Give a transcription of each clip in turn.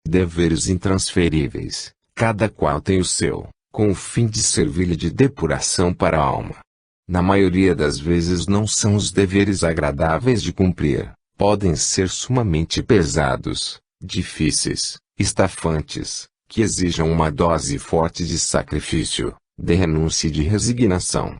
Deveres intransferíveis, cada qual tem o seu, com o fim de servir de depuração para a alma. Na maioria das vezes não são os deveres agradáveis de cumprir, podem ser sumamente pesados, difíceis, estafantes, que exijam uma dose forte de sacrifício, de renúncia e de resignação.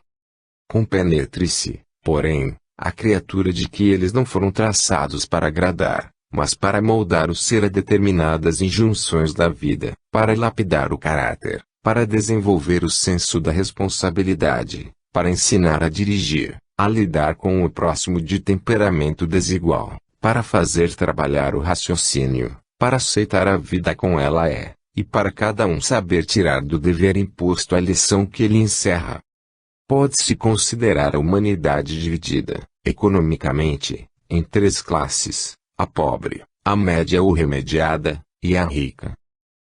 Compenetre-se, porém, a criatura de que eles não foram traçados para agradar, mas para moldar o ser a determinadas injunções da vida, para lapidar o caráter, para desenvolver o senso da responsabilidade, para ensinar a dirigir, a lidar com o próximo de temperamento desigual, para fazer trabalhar o raciocínio, para aceitar a vida como ela é, e para cada um saber tirar do dever imposto a lição que ele encerra. Pode-se considerar a humanidade dividida, economicamente, em três classes: a pobre, a média ou remediada, e a rica.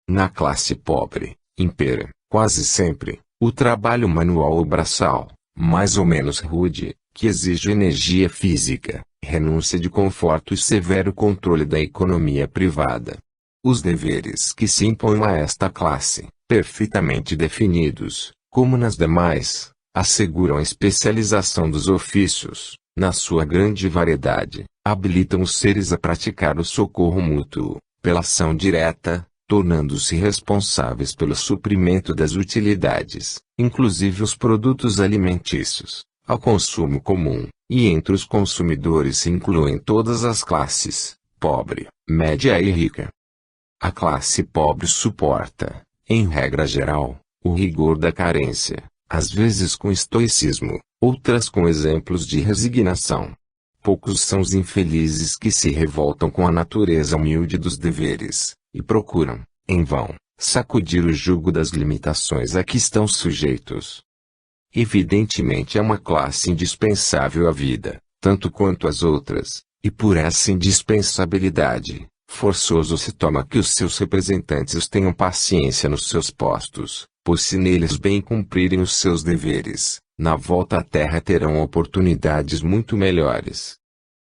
Na classe pobre, impera, quase sempre, o trabalho manual ou braçal, mais ou menos rude, que exige energia física, renúncia de conforto e severo controle da economia privada. Os deveres que se impõem a esta classe, perfeitamente definidos, como nas demais, asseguram a especialização dos ofícios, na sua grande variedade, habilitam os seres a praticar o socorro mútuo, pela ação direta, tornando-se responsáveis pelo suprimento das utilidades, inclusive os produtos alimentícios, ao consumo comum, e entre os consumidores se incluem todas as classes, pobre, média e rica. A classe pobre suporta, em regra geral, o rigor da carência, às vezes com estoicismo, outras com exemplos de resignação. Poucos são os infelizes que se revoltam com a natureza humilde dos deveres, e procuram, em vão, sacudir o jugo das limitações a que estão sujeitos. Evidentemente é uma classe indispensável à vida, tanto quanto as outras, e por essa indispensabilidade, forçoso se toma que os seus representantes tenham paciência nos seus postos, pois se neles bem cumprirem os seus deveres, na volta à terra terão oportunidades muito melhores.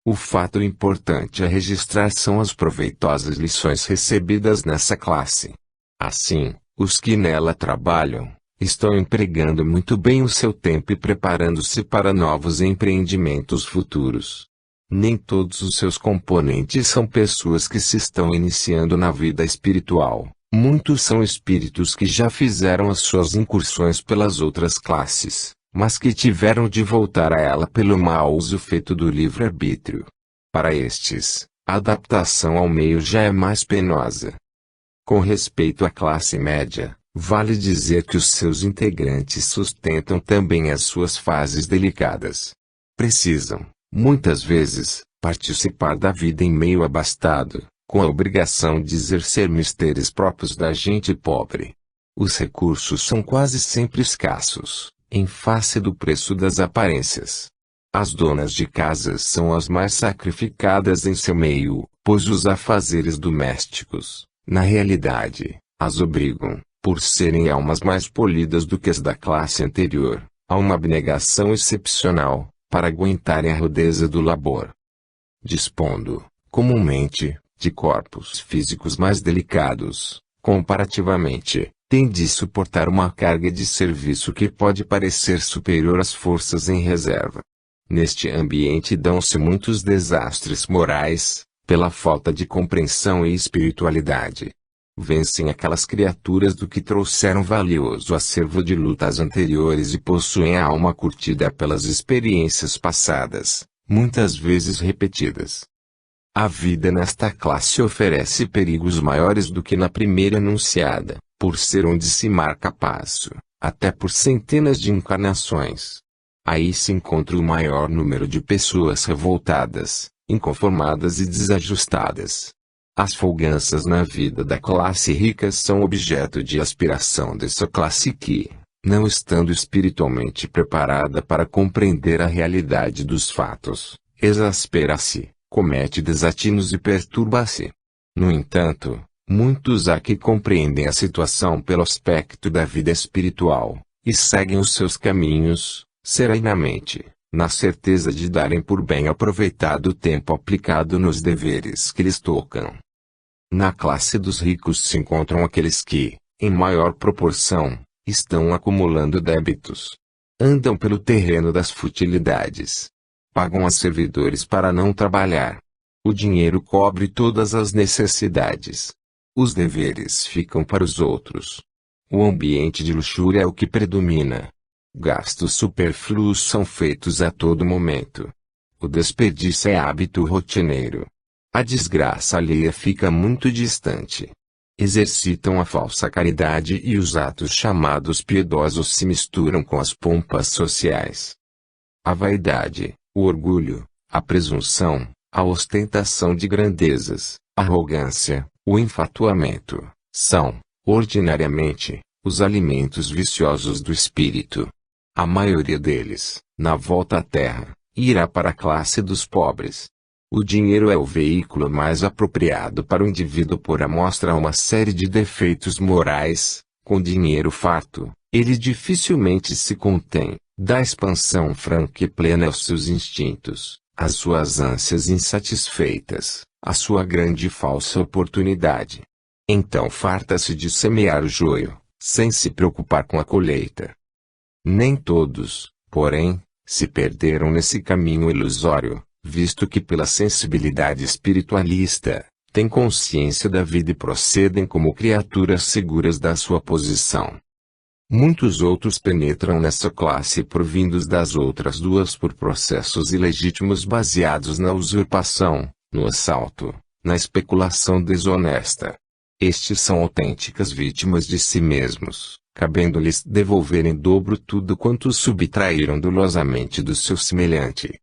O fato importante a registrar são as proveitosas lições recebidas nessa classe. Assim, os que nela trabalham, estão empregando muito bem o seu tempo e preparando-se para novos empreendimentos futuros. Nem todos os seus componentes são pessoas que se estão iniciando na vida espiritual. Muitos são espíritos que já fizeram as suas incursões pelas outras classes, mas que tiveram de voltar a ela pelo mau uso feito do livre-arbítrio. Para estes, a adaptação ao meio já é mais penosa. Com respeito à classe média, vale dizer que os seus integrantes sustentam também as suas fases delicadas. Precisam, muitas vezes, participar da vida em meio abastado, com a obrigação de exercer misteres próprios da gente pobre. Os recursos são quase sempre escassos, em face do preço das aparências. As donas de casas são as mais sacrificadas em seu meio, pois os afazeres domésticos, na realidade, as obrigam, por serem almas mais polidas do que as da classe anterior, a uma abnegação excepcional, para aguentarem a rudeza do labor. Dispondo, comumente, de corpos físicos mais delicados, comparativamente, têm de suportar uma carga de serviço que pode parecer superior às forças em reserva. Neste ambiente dão-se muitos desastres morais, pela falta de compreensão e espiritualidade. Vencem aquelas criaturas do que trouxeram valioso acervo de lutas anteriores e possuem a alma curtida pelas experiências passadas, muitas vezes repetidas. A vida nesta classe oferece perigos maiores do que na primeira enunciada, por ser onde se marca passo, até por centenas de encarnações. Aí se encontra o maior número de pessoas revoltadas, inconformadas e desajustadas. As folganças na vida da classe rica são objeto de aspiração dessa classe que, não estando espiritualmente preparada para compreender a realidade dos fatos, exaspera-se, comete desatinos e perturba-se. No entanto, muitos há que compreendem a situação pelo aspecto da vida espiritual, e seguem os seus caminhos, serenamente, na certeza de darem por bem aproveitado o tempo aplicado nos deveres que lhes tocam. Na classe dos ricos se encontram aqueles que, em maior proporção, estão acumulando débitos. Andam pelo terreno das futilidades. Pagam a servidores para não trabalhar. O dinheiro cobre todas as necessidades. Os deveres ficam para os outros. O ambiente de luxúria é o que predomina. Gastos supérfluos são feitos a todo momento. O desperdício é hábito rotineiro. A desgraça alheia fica muito distante. Exercitam a falsa caridade e os atos chamados piedosos se misturam com as pompas sociais. A vaidade, o orgulho, a presunção, a ostentação de grandezas, a arrogância, o enfatuamento, são, ordinariamente, os alimentos viciosos do espírito. A maioria deles, na volta à terra, irá para a classe dos pobres. O dinheiro é o veículo mais apropriado para o indivíduo pôr à mostra uma série de defeitos morais. Com dinheiro farto, ele dificilmente se contém, dá expansão franca e plena aos seus instintos, às suas ânsias insatisfeitas, à sua grande e falsa oportunidade. Então farta-se de semear o joio, sem se preocupar com a colheita. Nem todos, porém, se perderam nesse caminho ilusório, visto que pela sensibilidade espiritualista, têm consciência da vida e procedem como criaturas seguras da sua posição. Muitos outros penetram nessa classe provindos das outras duas por processos ilegítimos baseados na usurpação, no assalto, na especulação desonesta. Estes são autênticas vítimas de si mesmos, cabendo-lhes devolver em dobro tudo quanto subtraíram dolosamente do seu semelhante.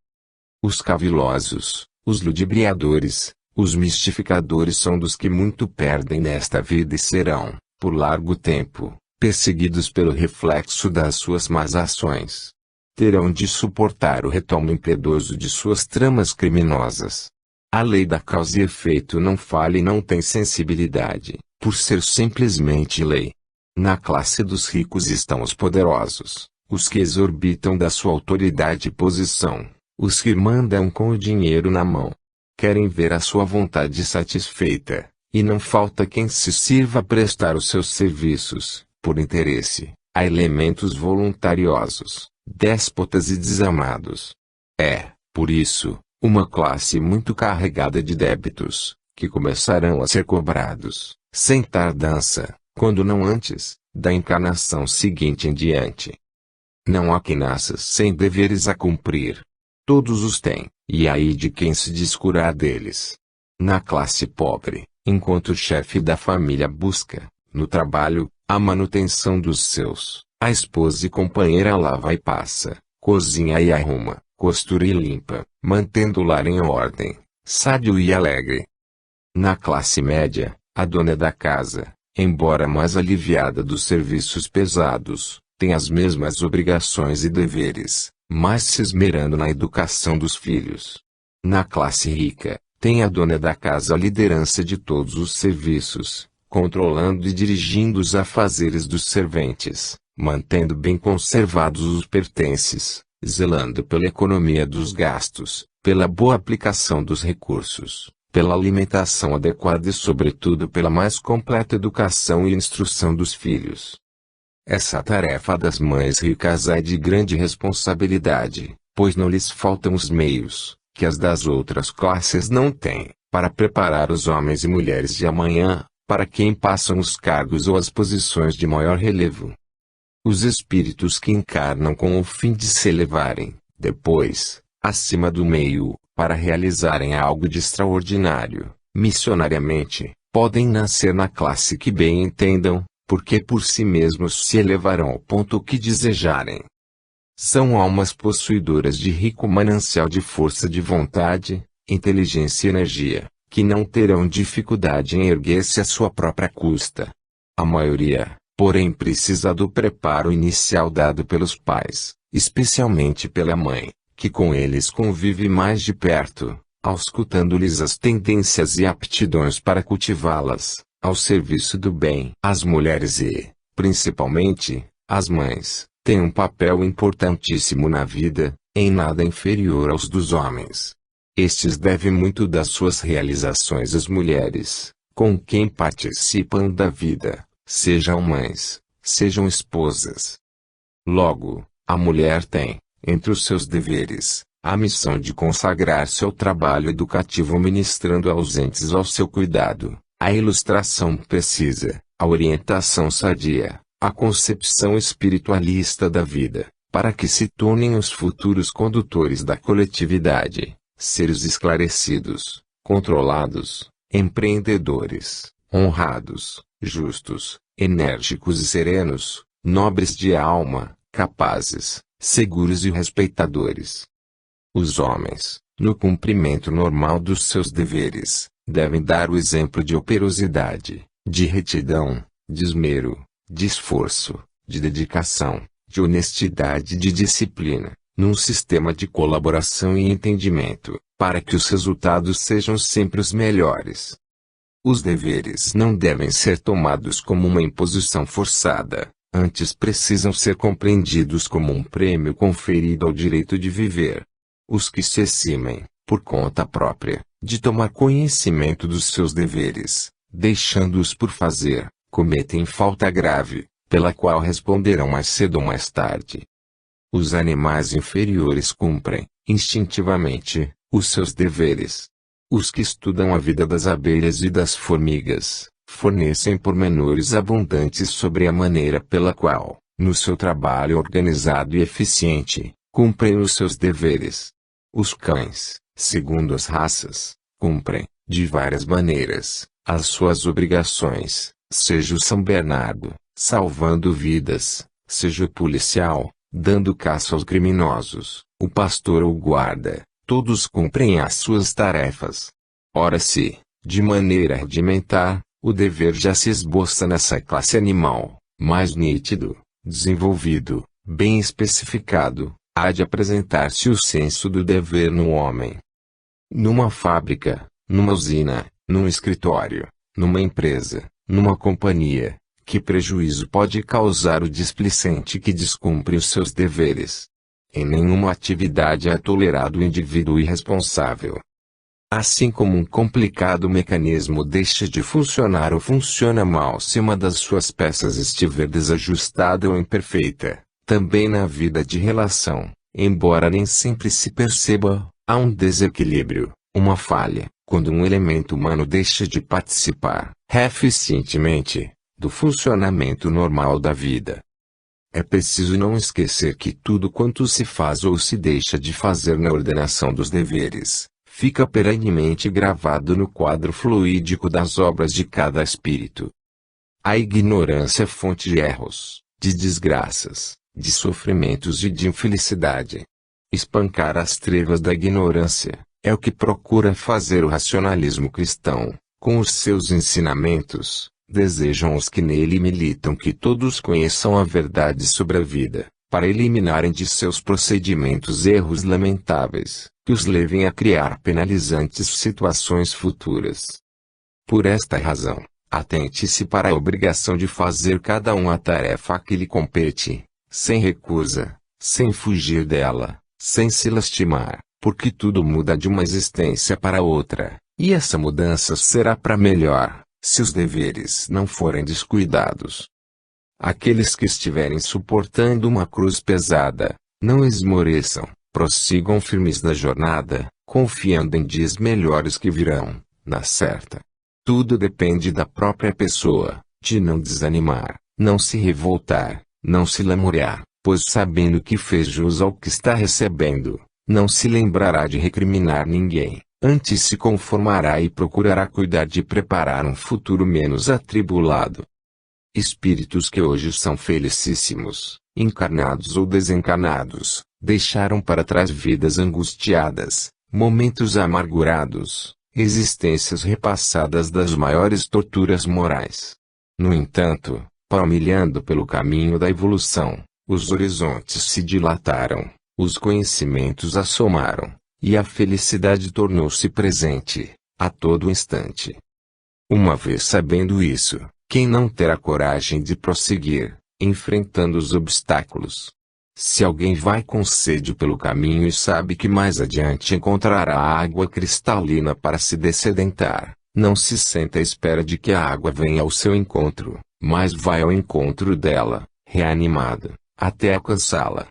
Os cavilosos, os ludibriadores, os mistificadores são dos que muito perdem nesta vida e serão, por largo tempo, perseguidos pelo reflexo das suas más ações. Terão de suportar o retomo impiedoso de suas tramas criminosas. A lei da causa e efeito não falha e não tem sensibilidade, por ser simplesmente lei. Na classe dos ricos estão os poderosos, os que exorbitam da sua autoridade e posição, os que mandam com o dinheiro na mão. Querem ver a sua vontade satisfeita, e não falta quem se sirva a prestar os seus serviços, por interesse, a elementos voluntariosos, déspotas e desamados. É, por isso, uma classe muito carregada de débitos, que começarão a ser cobrados, sem tardança, quando não antes, da encarnação seguinte em diante. Não há quem nasça sem deveres a cumprir. Todos os têm, e aí de quem se descurar deles. Na classe pobre, enquanto o chefe da família busca, no trabalho, a manutenção dos seus, a esposa e companheira lava e passa, cozinha e arruma, costura e limpa, mantendo o lar em ordem, sábio e alegre. Na classe média, a dona da casa, embora mais aliviada dos serviços pesados, tem as mesmas obrigações e deveres, mas se esmerando na educação dos filhos. Na classe rica, tem a dona da casa a liderança de todos os serviços, controlando e dirigindo os afazeres dos serventes, mantendo bem conservados os pertences, zelando pela economia dos gastos, pela boa aplicação dos recursos, pela alimentação adequada e sobretudo pela mais completa educação e instrução dos filhos. Essa tarefa das mães ricas é de grande responsabilidade, pois não lhes faltam os meios, que as das outras classes não têm, para preparar os homens e mulheres de amanhã, para quem passam os cargos ou as posições de maior relevo. Os espíritos que encarnam com o fim de se elevarem, depois, acima do meio, para realizarem algo de extraordinário, missionariamente, podem nascer na classe que bem entendam, porque por si mesmos se elevarão ao ponto que desejarem. São almas possuidoras de rico manancial de força de vontade, inteligência e energia, que não terão dificuldade em erguer-se à sua própria custa. A maioria, porém, precisa do preparo inicial dado pelos pais, especialmente pela mãe, que com eles convive mais de perto, auscultando-lhes as tendências e aptidões para cultivá-las, ao serviço do bem. As mulheres e, principalmente, as mães, têm um papel importantíssimo na vida, em nada inferior aos dos homens. Estes devem muito das suas realizações às mulheres, com quem participam da vida, sejam mães, sejam esposas. Logo, a mulher tem, entre os seus deveres, a missão de consagrar seu trabalho educativo ministrando ausentes ao seu cuidado, a ilustração precisa, a orientação sadia, a concepção espiritualista da vida, para que se tornem os futuros condutores da coletividade, seres esclarecidos, controlados, empreendedores, honrados, justos, enérgicos e serenos, nobres de alma, capazes, seguros e respeitadores. Os homens, no cumprimento normal dos seus deveres, devem dar o exemplo de operosidade, de retidão, de esmero, de esforço, de dedicação, de honestidade e de disciplina, num sistema de colaboração e entendimento, para que os resultados sejam sempre os melhores. Os deveres não devem ser tomados como uma imposição forçada, antes precisam ser compreendidos como um prêmio conferido ao direito de viver. Os que se eximem, por conta própria, de tomar conhecimento dos seus deveres, deixando-os por fazer, cometem falta grave, pela qual responderão mais cedo ou mais tarde. Os animais inferiores cumprem, instintivamente, os seus deveres. Os que estudam a vida das abelhas e das formigas, fornecem pormenores abundantes sobre a maneira pela qual, no seu trabalho organizado e eficiente, cumprem os seus deveres. Os cães, segundo as raças, cumprem, de várias maneiras, as suas obrigações, seja o São Bernardo, salvando vidas, seja o policial, dando caça aos criminosos, o pastor ou o guarda, todos cumprem as suas tarefas. Ora se, de maneira rudimentar, o dever já se esboça nessa classe animal, mais nítido, desenvolvido, bem especificado, há de apresentar-se o senso do dever no homem. Numa fábrica, numa usina, num escritório, numa empresa, numa companhia, que prejuízo pode causar o displicente que descumpre os seus deveres? Em nenhuma atividade é tolerado o indivíduo irresponsável. Assim como um complicado mecanismo deixa de funcionar ou funciona mal se uma das suas peças estiver desajustada ou imperfeita, também na vida de relação, embora nem sempre se perceba, há um desequilíbrio, uma falha, quando um elemento humano deixa de participar, eficientemente, do funcionamento normal da vida. É preciso não esquecer que tudo quanto se faz ou se deixa de fazer na ordenação dos deveres, fica perenemente gravado no quadro fluídico das obras de cada espírito. A ignorância é fonte de erros, de desgraças, de sofrimentos e de infelicidade. Espancar as trevas da ignorância, é o que procura fazer o racionalismo cristão, com os seus ensinamentos. Desejam os que nele militam que todos conheçam a verdade sobre a vida, para eliminarem de seus procedimentos erros lamentáveis, que os levem a criar penalizantes situações futuras. Por esta razão, atente-se para a obrigação de fazer cada um a tarefa que lhe compete, sem recusa, sem fugir dela, sem se lastimar, porque tudo muda de uma existência para outra, e essa mudança será para melhor, se os deveres não forem descuidados. Aqueles que estiverem suportando uma cruz pesada, não esmoreçam, prossigam firmes na jornada, confiando em dias melhores que virão, na certa. Tudo depende da própria pessoa, de não desanimar, não se revoltar, não se lamuriar, pois sabendo que fez jus ao que está recebendo, não se lembrará de recriminar ninguém. Antes se conformará e procurará cuidar de preparar um futuro menos atribulado. Espíritos que hoje são felicíssimos, encarnados ou desencarnados, deixaram para trás vidas angustiadas, momentos amargurados, existências repassadas das maiores torturas morais. No entanto, palmilhando pelo caminho da evolução, os horizontes se dilataram, os conhecimentos assomaram, e a felicidade tornou-se presente, a todo instante. Uma vez sabendo isso, quem não terá coragem de prosseguir, enfrentando os obstáculos? Se alguém vai com sede pelo caminho e sabe que mais adiante encontrará água cristalina para se dessedentar, Não se senta à espera de que a água venha ao seu encontro, mas vai ao encontro dela, reanimada, até alcançá-la.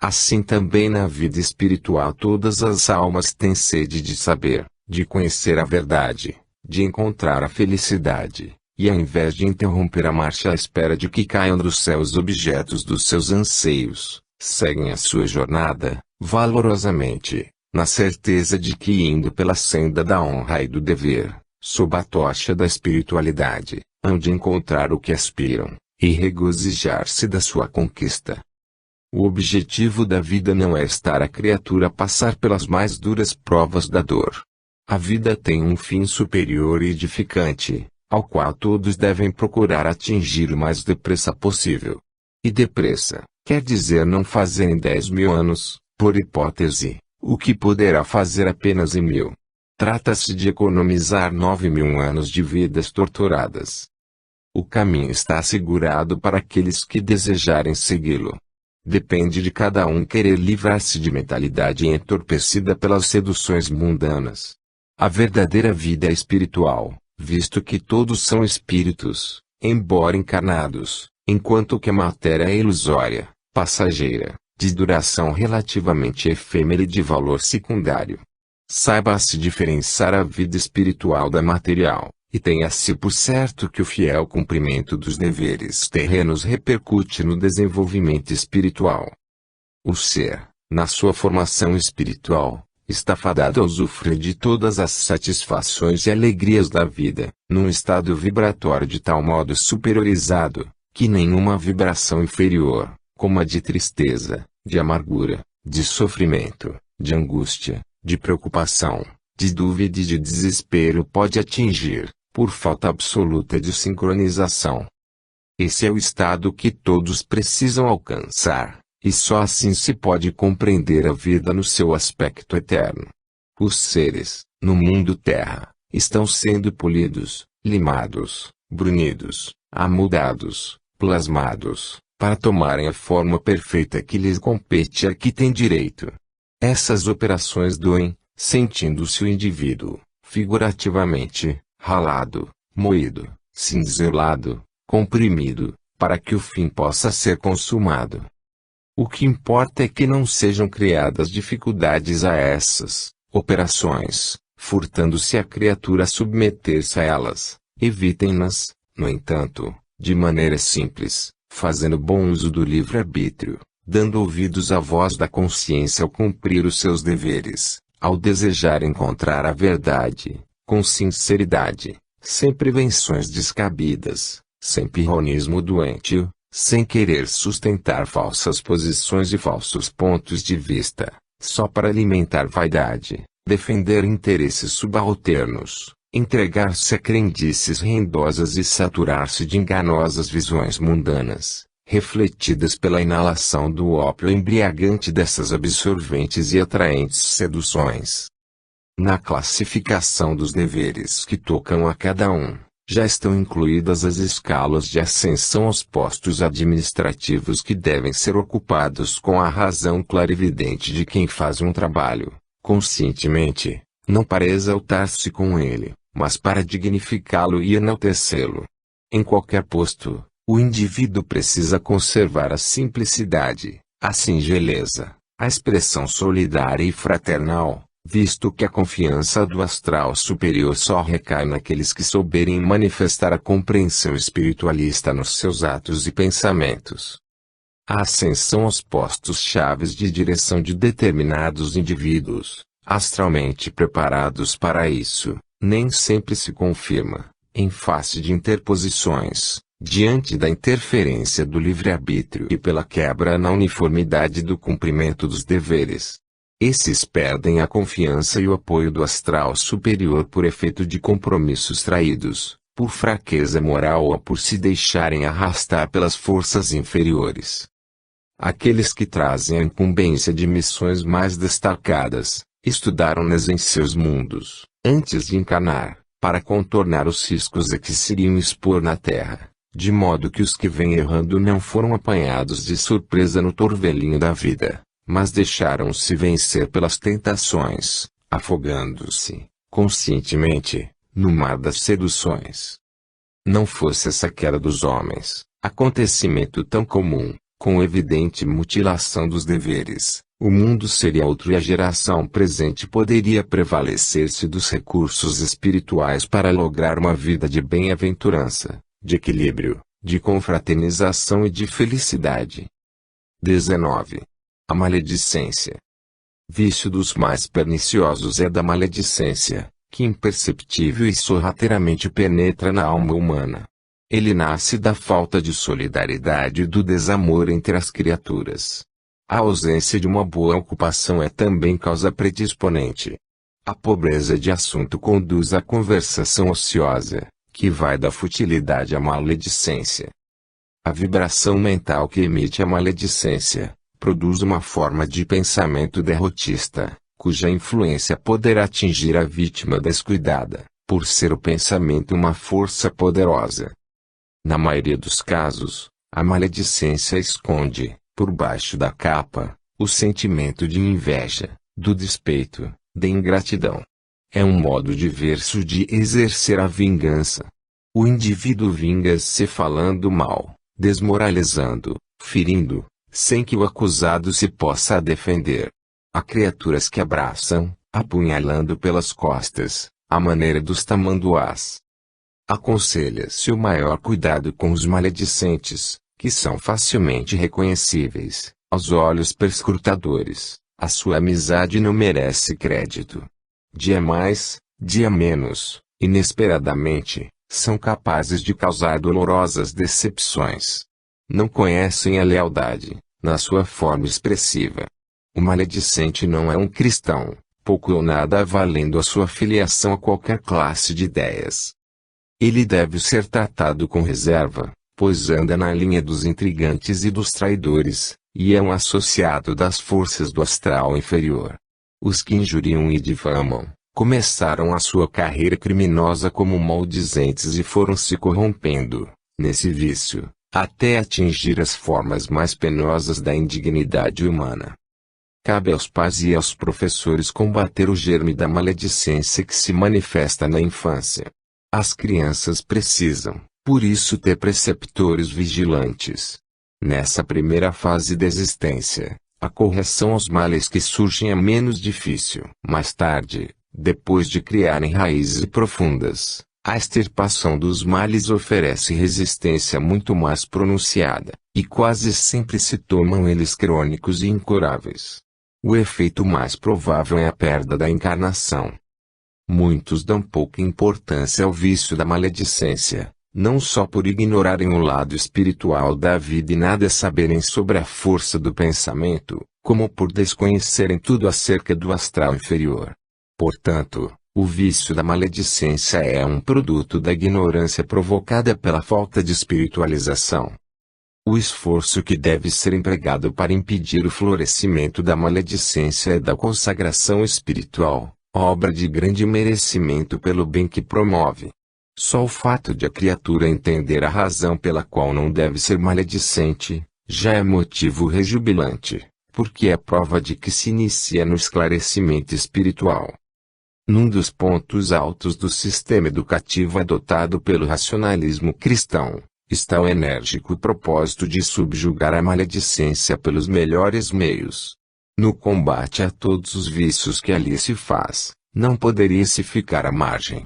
Assim também na vida espiritual todas as almas têm sede de saber, de conhecer a verdade, de encontrar a felicidade, e ao invés de interromper a marcha à espera de que caiam do céu os objetos dos seus anseios, seguem a sua jornada, valorosamente, na certeza de que indo pela senda da honra e do dever, sob a tocha da espiritualidade, hão de encontrar o que aspiram, e regozijar-se da sua conquista. O objetivo da vida não é estar a criatura a passar pelas mais duras provas da dor. A vida tem um fim superior e edificante, ao qual todos devem procurar atingir o mais depressa possível. E depressa, quer dizer não fazer em 10.000 anos, por hipótese, o que poderá fazer apenas em 1.000. Trata-se de economizar 9.000 anos de vidas torturadas. O caminho está assegurado para aqueles que desejarem segui-lo. Depende de cada um querer livrar-se de mentalidade entorpecida pelas seduções mundanas. A verdadeira vida é espiritual, visto que todos são espíritos, embora encarnados, enquanto que a matéria é ilusória, passageira, de duração relativamente efêmera e de valor secundário. Saiba-se diferenciar a vida espiritual da material, e tenha-se por certo que o fiel cumprimento dos deveres terrenos repercute no desenvolvimento espiritual. O ser, na sua formação espiritual, está fadado a usufruir de todas as satisfações e alegrias da vida, num estado vibratório de tal modo superiorizado, que nenhuma vibração inferior, como a de tristeza, de amargura, de sofrimento, de angústia, de preocupação, de dúvida e de desespero pode atingir, por falta absoluta de sincronização. Esse é o estado que todos precisam alcançar, e só assim se pode compreender a vida no seu aspecto eterno. Os seres, no mundo terra, estão sendo polidos, limados, brunidos, amoldados, plasmados, para tomarem a forma perfeita que lhes compete e a que têm direito. Essas operações doem, sentindo-se o indivíduo, figurativamente, ralado, moído, cinzelado, comprimido, para que o fim possa ser consumado. O que importa é que não sejam criadas dificuldades a essas operações, furtando-se a criatura a submeter-se a elas. Evitem-nas, no entanto, de maneira simples, fazendo bom uso do livre-arbítrio, dando ouvidos à voz da consciência ao cumprir os seus deveres, ao desejar encontrar a verdade, com sinceridade, sem prevenções descabidas, sem pirronismo doentio, sem querer sustentar falsas posições e falsos pontos de vista, só para alimentar vaidade, defender interesses subalternos, entregar-se a crendices rendosas e saturar-se de enganosas visões mundanas, refletidas pela inalação do ópio embriagante dessas absorventes e atraentes seduções. Na classificação dos deveres que tocam a cada um, já estão incluídas as escalas de ascensão aos postos administrativos que devem ser ocupados com a razão clarividente de quem faz um trabalho, conscientemente, não para exaltar-se com ele, mas para dignificá-lo e enaltecê-lo. Em qualquer posto, o indivíduo precisa conservar a simplicidade, a singeleza, a expressão solidária e fraternal, visto que a confiança do astral superior só recai naqueles que souberem manifestar a compreensão espiritualista nos seus atos e pensamentos. A ascensão aos postos chaves de direção de determinados indivíduos, astralmente preparados para isso, nem sempre se confirma, em face de interposições, diante da interferência do livre-arbítrio e pela quebra na uniformidade do cumprimento dos deveres. Esses perdem a confiança e o apoio do astral superior por efeito de compromissos traídos, por fraqueza moral ou por se deixarem arrastar pelas forças inferiores. Aqueles que trazem a incumbência de missões mais destacadas, estudaram-nas em seus mundos, antes de encarnar, para contornar os riscos a que se iriam expor na Terra, de modo que os que vêm errando não foram apanhados de surpresa no torvelinho da vida, mas deixaram-se vencer pelas tentações, afogando-se, conscientemente, no mar das seduções. Não fosse essa queda dos homens, acontecimento tão comum, com evidente mutilação dos deveres, o mundo seria outro e a geração presente poderia prevalecer-se dos recursos espirituais para lograr uma vida de bem-aventurança, de equilíbrio, de confraternização e de felicidade. 19. A maledicência. Vício dos mais perniciosos é da maledicência, que imperceptível e sorrateiramente penetra na alma humana. Ele nasce da falta de solidariedade e do desamor entre as criaturas. A ausência de uma boa ocupação é também causa predisponente. A pobreza de assunto conduz à conversação ociosa, que vai da futilidade à maledicência. A vibração mental que emite a maledicência produz uma forma de pensamento derrotista, cuja influência poderá atingir a vítima descuidada, por ser o pensamento uma força poderosa. Na maioria dos casos, a maledicência esconde, por baixo da capa, o sentimento de inveja, do despeito, da ingratidão. É um modo diverso de exercer a vingança. O indivíduo vinga-se falando mal, desmoralizando, ferindo, sem que o acusado se possa defender. Há criaturas que abraçam, apunhalando pelas costas, à maneira dos tamanduás. Aconselha-se o maior cuidado com os maledicentes, que são facilmente reconhecíveis, aos olhos perscrutadores. A sua amizade não merece crédito. Dia mais, dia menos, inesperadamente, são capazes de causar dolorosas decepções. Não conhecem a lealdade, na sua forma expressiva. O maledicente não é um cristão, pouco ou nada valendo a sua filiação a qualquer classe de ideias. Ele deve ser tratado com reserva, pois anda na linha dos intrigantes e dos traidores, e é um associado das forças do astral inferior. Os que injuriam e difamam, começaram a sua carreira criminosa como maldizentes e foram se corrompendo, nesse vício, até atingir as formas mais penosas da indignidade humana. Cabe aos pais e aos professores combater o germe da maledicência que se manifesta na infância. As crianças precisam, por isso, ter preceptores vigilantes. Nessa primeira fase da existência, a correção aos males que surgem é menos difícil. Mais tarde, depois de criarem raízes profundas, a extirpação dos males oferece resistência muito mais pronunciada, e quase sempre se tornam eles crônicos e incuráveis. O efeito mais provável é a perda da encarnação. Muitos dão pouca importância ao vício da maledicência, não só por ignorarem o lado espiritual da vida e nada saberem sobre a força do pensamento, como por desconhecerem tudo acerca do astral inferior. Portanto, o vício da maledicência é um produto da ignorância provocada pela falta de espiritualização. O esforço que deve ser empregado para impedir o florescimento da maledicência é da consagração espiritual, obra de grande merecimento pelo bem que promove. Só o fato de a criatura entender a razão pela qual não deve ser maledicente, já é motivo rejubilante, porque é prova de que se inicia no esclarecimento espiritual. Num dos pontos altos do sistema educativo adotado pelo racionalismo cristão, está o enérgico propósito de subjugar a maledicência pelos melhores meios. No combate a todos os vícios que ali se faz, não poderia se ficar à margem.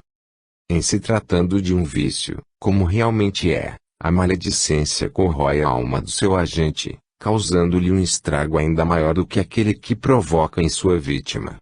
Em se tratando de um vício, como realmente é, a maledicência corrói a alma do seu agente, causando-lhe um estrago ainda maior do que aquele que provoca em sua vítima.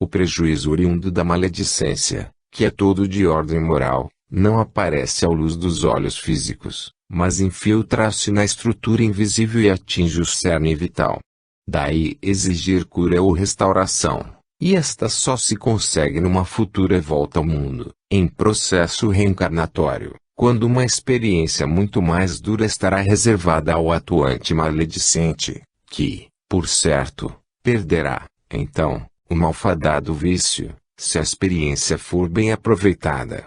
O prejuízo oriundo da maledicência, que é todo de ordem moral, não aparece à luz dos olhos físicos, mas infiltra-se na estrutura invisível e atinge o cerne vital. Daí exigir cura ou restauração, e esta só se consegue numa futura volta ao mundo, em processo reencarnatório, quando uma experiência muito mais dura estará reservada ao atuante maledicente, que, por certo, perderá, então, o malfadado vício, se a experiência for bem aproveitada.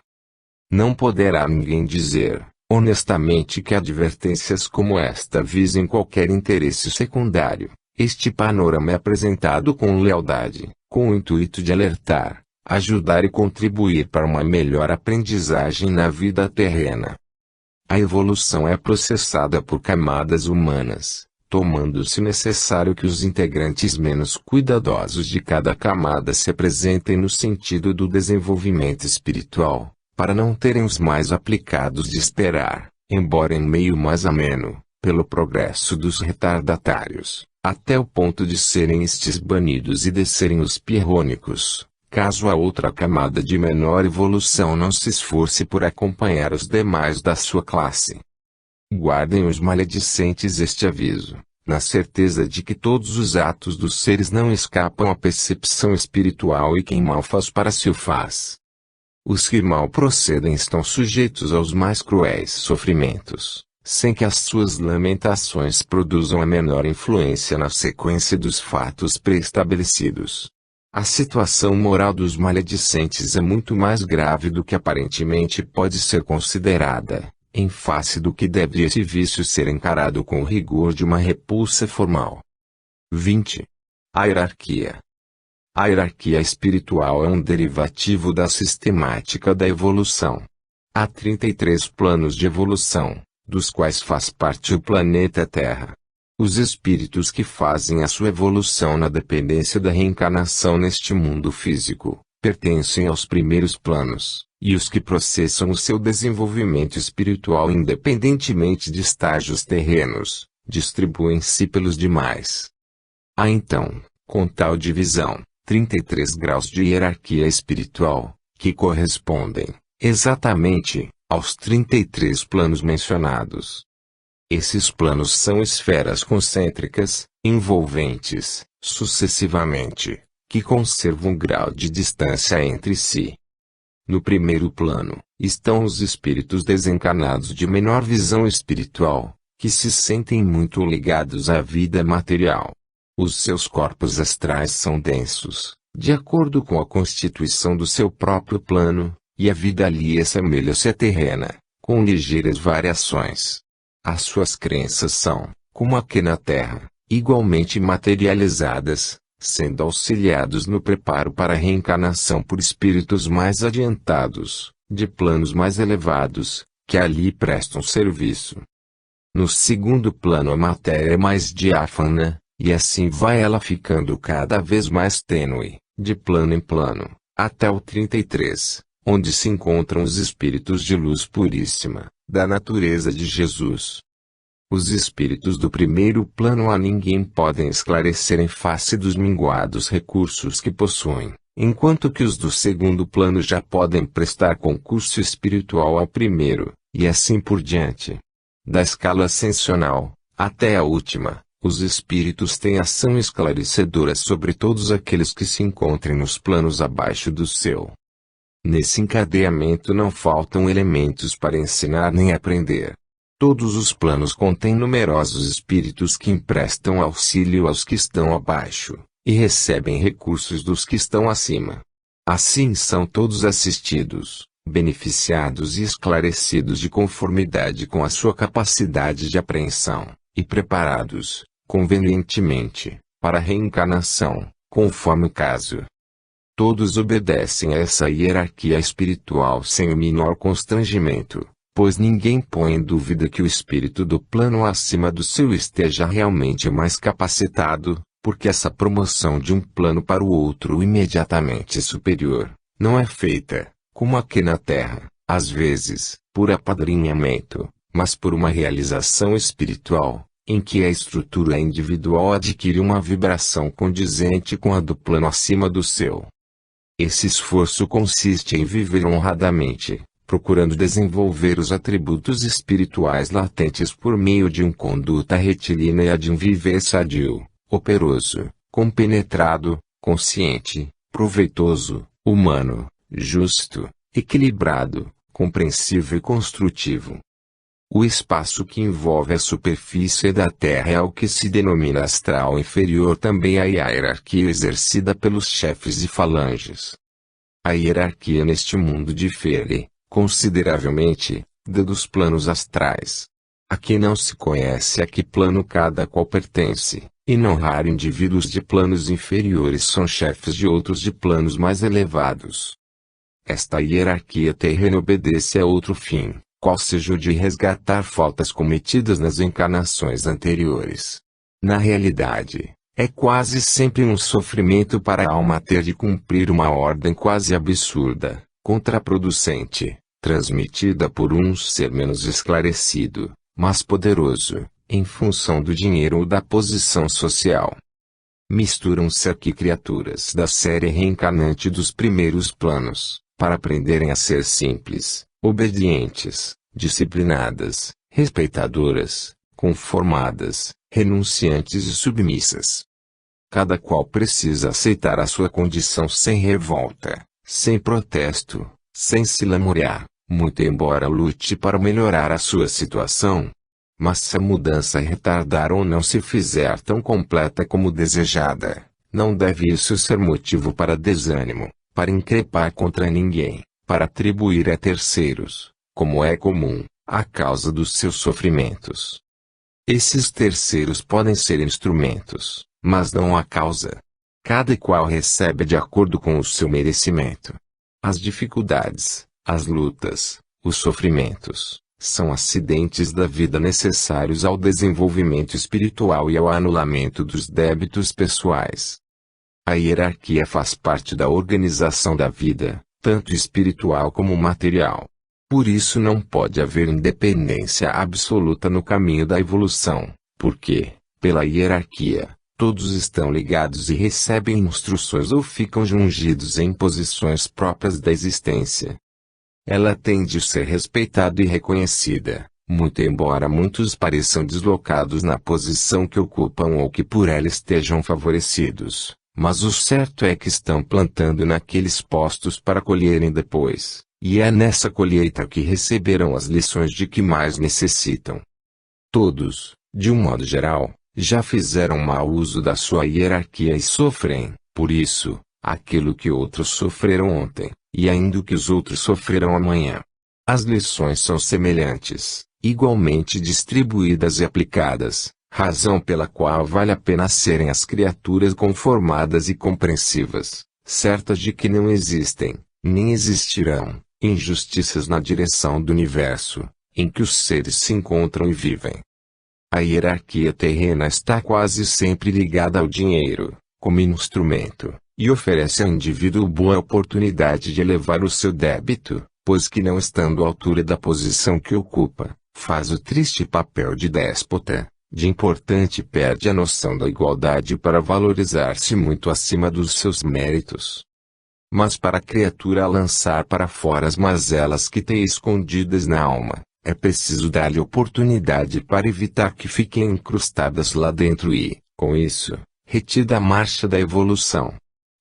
Não poderá ninguém dizer, honestamente, que advertências como esta visem qualquer interesse secundário. Este panorama é apresentado com lealdade, com o intuito de alertar, ajudar e contribuir para uma melhor aprendizagem na vida terrena. A evolução é processada por camadas humanas, tomando-se necessário que os integrantes menos cuidadosos de cada camada se apresentem no sentido do desenvolvimento espiritual, para não terem os mais aplicados de esperar, embora em meio mais ameno, pelo progresso dos retardatários, até o ponto de serem estes banidos e descerem os pirrônicos, caso a outra camada de menor evolução não se esforce por acompanhar os demais da sua classe. Guardem os maledicentes este aviso, na certeza de que todos os atos dos seres não escapam à percepção espiritual e quem mal faz para si o faz. Os que mal procedem estão sujeitos aos mais cruéis sofrimentos, sem que as suas lamentações produzam a menor influência na sequência dos fatos pré-estabelecidos. A situação moral dos maledicentes é muito mais grave do que aparentemente pode ser considerada, em face do que deve esse vício ser encarado com o rigor de uma repulsa formal. 20. A hierarquia. A hierarquia espiritual é um derivativo da sistemática da evolução. Há 33 planos de evolução, dos quais faz parte o planeta Terra. Os espíritos que fazem a sua evolução na dependência da reencarnação neste mundo físico, pertencem aos primeiros planos, e os que processam o seu desenvolvimento espiritual independentemente de estágios terrenos, distribuem-se pelos demais. Há então, com tal divisão, 33 graus de hierarquia espiritual, que correspondem, exatamente, aos 33 planos mencionados. Esses planos são esferas concêntricas, envolventes, sucessivamente, que conservam um grau de distância entre si. No primeiro plano, estão os espíritos desencarnados de menor visão espiritual, que se sentem muito ligados à vida material. Os seus corpos astrais são densos, de acordo com a constituição do seu próprio plano, e a vida ali assemelha-se à terrena, com ligeiras variações. As suas crenças são, como aqui na Terra, igualmente materializadas, sendo auxiliados no preparo para a reencarnação por espíritos mais adiantados, de planos mais elevados, que ali prestam serviço. No segundo plano a matéria é mais diáfana, e assim vai ela ficando cada vez mais tênue, de plano em plano, até o 33, onde se encontram os espíritos de luz puríssima, da natureza de Jesus. Os espíritos do primeiro plano a ninguém podem esclarecer em face dos minguados recursos que possuem, enquanto que os do segundo plano já podem prestar concurso espiritual ao primeiro, e assim por diante. Da escala ascensional, até a última, os espíritos têm ação esclarecedora sobre todos aqueles que se encontrem nos planos abaixo do seu. Nesse encadeamento não faltam elementos para ensinar nem aprender. Todos os planos contêm numerosos espíritos que emprestam auxílio aos que estão abaixo, e recebem recursos dos que estão acima. Assim são todos assistidos, beneficiados e esclarecidos de conformidade com a sua capacidade de apreensão, e preparados, convenientemente, para a reencarnação, conforme o caso. Todos obedecem a essa hierarquia espiritual sem o menor constrangimento, pois ninguém põe em dúvida que o espírito do plano acima do seu esteja realmente mais capacitado, porque essa promoção de um plano para o outro imediatamente superior, não é feita, como aqui na Terra, às vezes, por apadrinhamento, mas por uma realização espiritual, em que a estrutura individual adquire uma vibração condizente com a do plano acima do seu. Esse esforço consiste em viver honradamente, procurando desenvolver os atributos espirituais latentes por meio de uma conduta retilínea e de um viver sadio, operoso, compenetrado, consciente, proveitoso, humano, justo, equilibrado, compreensivo e construtivo. O espaço que envolve a superfície da Terra é o que se denomina astral inferior, também a hierarquia exercida pelos chefes e falanges. A hierarquia neste mundo difere, consideravelmente, da dos planos astrais. Aqui não se conhece a que plano cada qual pertence, e não raro indivíduos de planos inferiores são chefes de outros de planos mais elevados. Esta hierarquia terrena obedece a outro fim, qual seja o de resgatar faltas cometidas nas encarnações anteriores. Na realidade, é quase sempre um sofrimento para a alma ter de cumprir uma ordem quase absurda, contraproducente, transmitida por um ser menos esclarecido, mas poderoso, em função do dinheiro ou da posição social. Misturam-se aqui criaturas da série reencarnante dos primeiros planos, para aprenderem a ser simples, obedientes, disciplinadas, respeitadoras, conformadas, renunciantes e submissas. Cada qual precisa aceitar a sua condição sem revolta, sem protesto, sem se lamuriar, muito embora lute para melhorar a sua situação. Mas se a mudança retardar ou não se fizer tão completa como desejada, não deve isso ser motivo para desânimo, para increpar contra ninguém, para atribuir a terceiros, como é comum, a causa dos seus sofrimentos. Esses terceiros podem ser instrumentos, mas não a causa. Cada qual recebe de acordo com o seu merecimento. As dificuldades, as lutas, os sofrimentos, são acidentes da vida necessários ao desenvolvimento espiritual e ao anulamento dos débitos pessoais. A hierarquia faz parte da organização da vida, tanto espiritual como material. Por isso não pode haver independência absoluta no caminho da evolução, porque, pela hierarquia, todos estão ligados e recebem instruções ou ficam jungidos em posições próprias da existência. Ela tem de ser respeitada e reconhecida, muito embora muitos pareçam deslocados na posição que ocupam ou que por ela estejam favorecidos, mas o certo é que estão plantando naqueles postos para colherem depois, e é nessa colheita que receberão as lições de que mais necessitam. Todos, de um modo geral, já fizeram mau uso da sua hierarquia e sofrem, por isso, aquilo que outros sofreram ontem, e ainda o que os outros sofrerão amanhã. As lições são semelhantes, igualmente distribuídas e aplicadas, razão pela qual vale a pena serem as criaturas conformadas e compreensivas, certas de que não existem, nem existirão, injustiças na direção do universo, em que os seres se encontram e vivem. A hierarquia terrena está quase sempre ligada ao dinheiro, como instrumento, e oferece ao indivíduo boa oportunidade de elevar o seu débito, pois que não estando à altura da posição que ocupa, faz o triste papel de déspota, de importante perde a noção da igualdade para valorizar-se muito acima dos seus méritos. Mas para a criatura lançar para fora as mazelas que tem escondidas na alma, é preciso dar-lhe oportunidade para evitar que fiquem incrustadas lá dentro e, com isso, retida a marcha da evolução.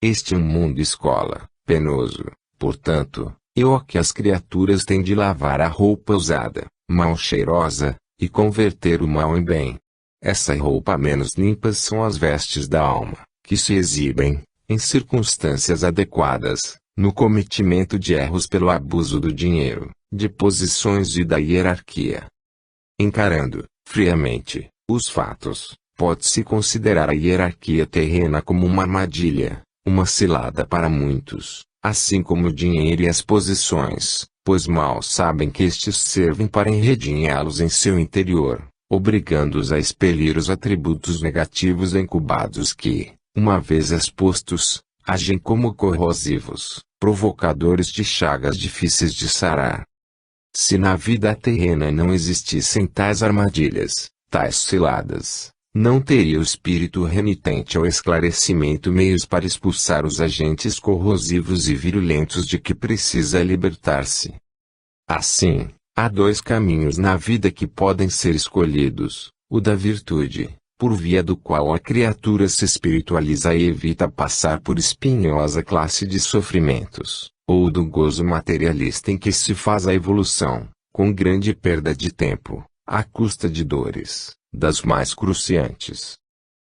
Este é um mundo escola, penoso, portanto, o que as criaturas têm de lavar a roupa usada, mal cheirosa, e converter o mal em bem. Essa roupa menos limpas são as vestes da alma, que se exibem, em circunstâncias adequadas, no cometimento de erros pelo abuso do dinheiro, de posições e da hierarquia. Encarando, friamente, os fatos, pode-se considerar a hierarquia terrena como uma armadilha, uma cilada para muitos, assim como o dinheiro e as posições, pois mal sabem que estes servem para enredinhá-los em seu interior, obrigando-os a expelir os atributos negativos incubados que, uma vez expostos, agem como corrosivos, provocadores de chagas difíceis de sarar. Se na vida terrena não existissem tais armadilhas, tais ciladas, não teria o espírito renitente ao esclarecimento meios para expulsar os agentes corrosivos e virulentos de que precisa libertar-se. Assim, há dois caminhos na vida que podem ser escolhidos: o da virtude, por via do qual a criatura se espiritualiza e evita passar por espinhosa classe de sofrimentos, ou o do gozo materialista em que se faz a evolução, com grande perda de tempo, à custa de dores, das mais cruciantes.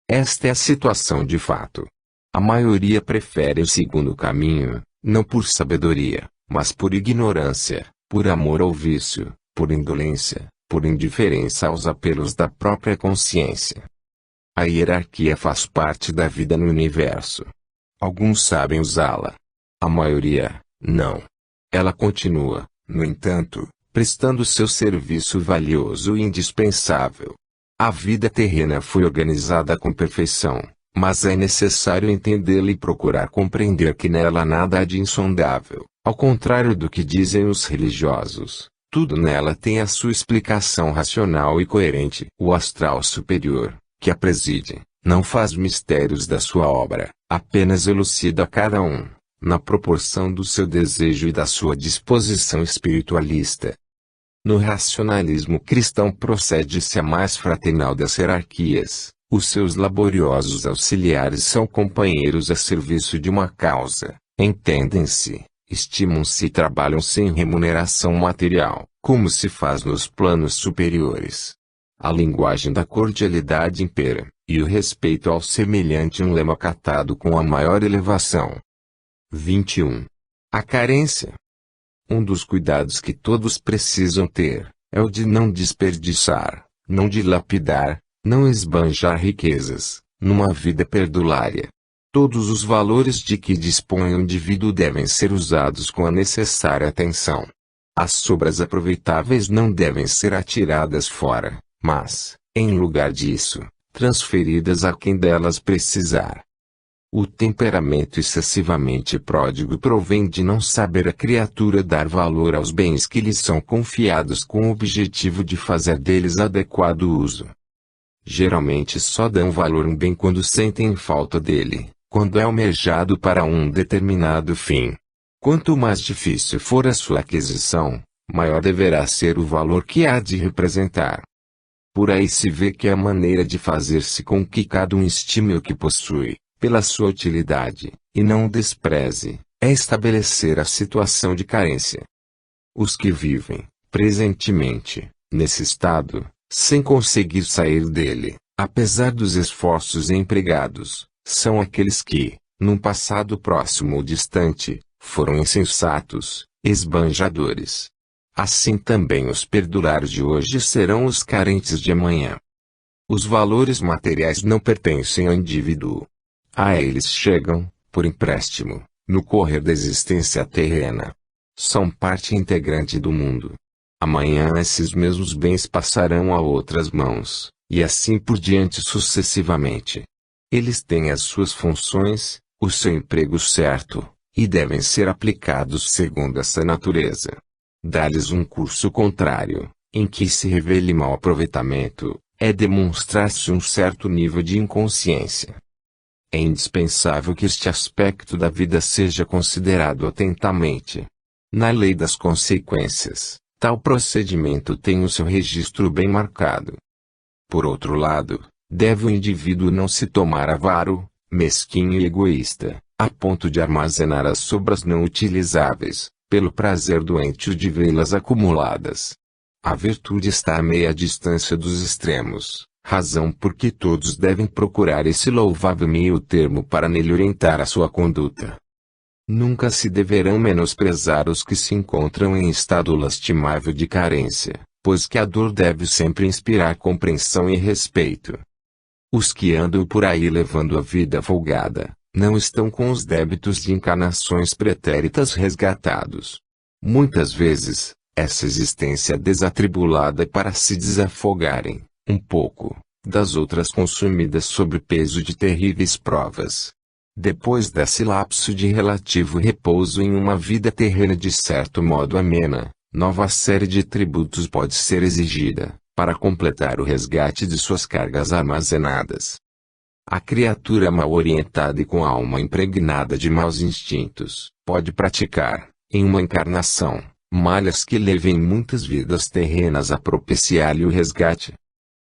Esta é a situação de fato. A maioria prefere o segundo caminho, não por sabedoria, mas por ignorância, por amor ao vício, por indolência, por indiferença aos apelos da própria consciência. A hierarquia faz parte da vida no universo. Alguns sabem usá-la. A maioria, não. Ela continua, no entanto, prestando seu serviço valioso e indispensável. A vida terrena foi organizada com perfeição, mas é necessário entendê-la e procurar compreender que nela nada há de insondável, ao contrário do que dizem os religiosos. Tudo nela tem a sua explicação racional e coerente. O astral superior, que a preside, não faz mistérios da sua obra, apenas elucida cada um, na proporção do seu desejo e da sua disposição espiritualista. No racionalismo cristão procede-se a mais fraternal das hierarquias. Os seus laboriosos auxiliares são companheiros a serviço de uma causa, entendem-se, estimam-se e trabalham sem remuneração material, como se faz nos planos superiores. A linguagem da cordialidade impera, e o respeito ao semelhante um lema catado com a maior elevação. 21. A carência. Um dos cuidados que todos precisam ter, é o de não desperdiçar, não dilapidar, não esbanjar riquezas, numa vida perdulária. Todos os valores de que dispõe o indivíduo devem ser usados com a necessária atenção. As sobras aproveitáveis não devem ser atiradas fora, mas, em lugar disso, transferidas a quem delas precisar. O temperamento excessivamente pródigo provém de não saber a criatura dar valor aos bens que lhe são confiados com o objetivo de fazer deles adequado uso. Geralmente só dão valor a um bem quando sentem falta dele, quando é almejado para um determinado fim. Quanto mais difícil for a sua aquisição, maior deverá ser o valor que há de representar. Por aí se vê que a maneira de fazer-se com que cada um estime o que possui, pela sua utilidade, e não o despreze, é estabelecer a situação de carência. Os que vivem, presentemente, nesse estado, sem conseguir sair dele, apesar dos esforços empregados, são aqueles que, num passado próximo ou distante, foram insensatos, esbanjadores. Assim também os perdulários de hoje serão os carentes de amanhã. Os valores materiais não pertencem ao indivíduo. A eles chegam, por empréstimo, no correr da existência terrena. São parte integrante do mundo. Amanhã esses mesmos bens passarão a outras mãos, e assim por diante sucessivamente. Eles têm as suas funções, o seu emprego certo, e devem ser aplicados segundo essa natureza. Dar-lhes um curso contrário, em que se revele mau aproveitamento, é demonstrar-se um certo nível de inconsciência. É indispensável que este aspecto da vida seja considerado atentamente. Na lei das consequências, tal procedimento tem o seu registro bem marcado. Por outro lado, deve o indivíduo não se tomar avaro, mesquinho e egoísta, a ponto de armazenar as sobras não utilizáveis, pelo prazer doentio de vê-las acumuladas. A virtude está a meia distância dos extremos, razão por que todos devem procurar esse louvável meio termo para nele orientar a sua conduta. Nunca se deverão menosprezar os que se encontram em estado lastimável de carência, pois que a dor deve sempre inspirar compreensão e respeito. Os que andam por aí levando a vida folgada, não estão com os débitos de encarnações pretéritas resgatados. Muitas vezes, essa existência desatribulada é para se desafogarem, um pouco, das outras consumidas sob peso de terríveis provas. Depois desse lapso de relativo repouso em uma vida terrena de certo modo amena, nova série de tributos pode ser exigida, para completar o resgate de suas cargas armazenadas. A criatura mal orientada e com a alma impregnada de maus instintos, pode praticar, em uma encarnação, malhas que levem muitas vidas terrenas a propiciar-lhe o resgate.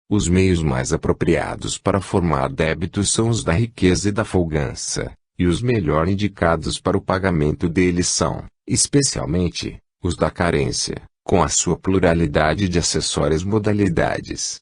Os meios mais apropriados para formar débitos são os da riqueza e da folgança, e os melhor indicados para o pagamento deles são, especialmente, os da carência, com a sua pluralidade de acessórias modalidades.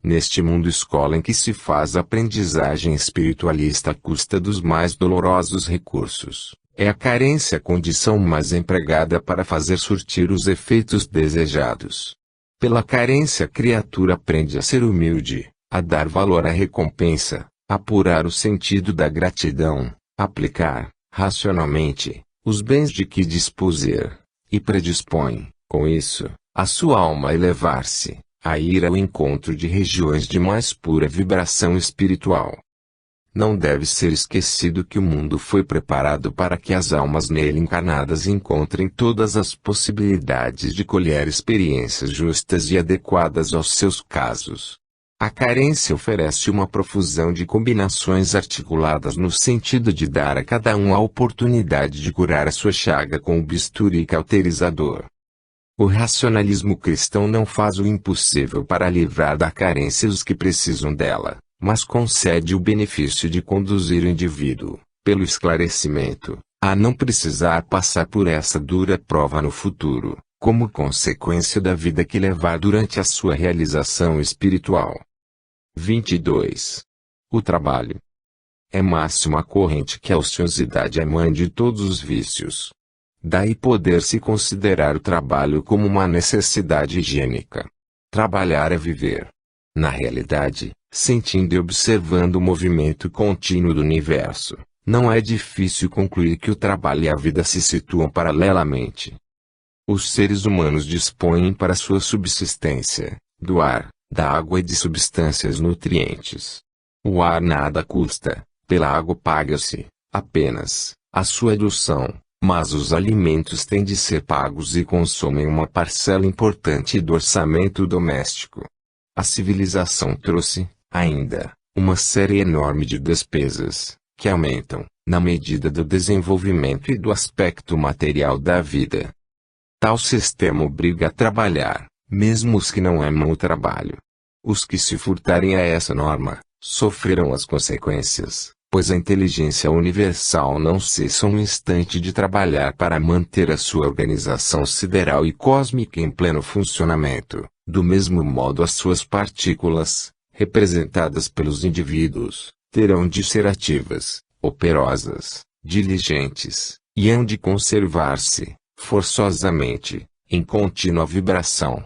Neste mundo escola em que se faz aprendizagem espiritualista à custa dos mais dolorosos recursos, é a carência a condição mais empregada para fazer surtir os efeitos desejados. Pela carência a criatura aprende a ser humilde, a dar valor à recompensa, apurar o sentido da gratidão, aplicar, racionalmente, os bens de que dispuser, e predispõe, com isso, a sua alma a elevar-se, a ir ao encontro de regiões de mais pura vibração espiritual. Não deve ser esquecido que o mundo foi preparado para que as almas nele encarnadas encontrem todas as possibilidades de colher experiências justas e adequadas aos seus casos. A carência oferece uma profusão de combinações articuladas no sentido de dar a cada um a oportunidade de curar a sua chaga com o bisturi cauterizador. O racionalismo cristão não faz o impossível para livrar da carência os que precisam dela, mas concede o benefício de conduzir o indivíduo, pelo esclarecimento, a não precisar passar por essa dura prova no futuro, como consequência da vida que levar durante a sua realização espiritual. 22. O trabalho. É máxima corrente que a ociosidade é mãe de todos os vícios. Daí poder-se considerar o trabalho como uma necessidade higiênica. Trabalhar é viver. Na realidade, sentindo e observando o movimento contínuo do universo, não é difícil concluir que o trabalho e a vida se situam paralelamente. Os seres humanos dispõem para sua subsistência, do ar, da água e de substâncias nutrientes. O ar nada custa, pela água paga-se, apenas, a sua adoção, mas os alimentos têm de ser pagos e consomem uma parcela importante do orçamento doméstico. A civilização trouxe, ainda, uma série enorme de despesas, que aumentam, na medida do desenvolvimento e do aspecto material da vida. Tal sistema obriga a trabalhar, mesmo os que não amam o trabalho. Os que se furtarem a essa norma, sofrerão as consequências, pois a inteligência universal não cessa um instante de trabalhar para manter a sua organização sideral e cósmica em pleno funcionamento, do mesmo modo as suas partículas, representadas pelos indivíduos, terão de ser ativas, operosas, diligentes, e hão de conservar-se, forçosamente, em contínua vibração.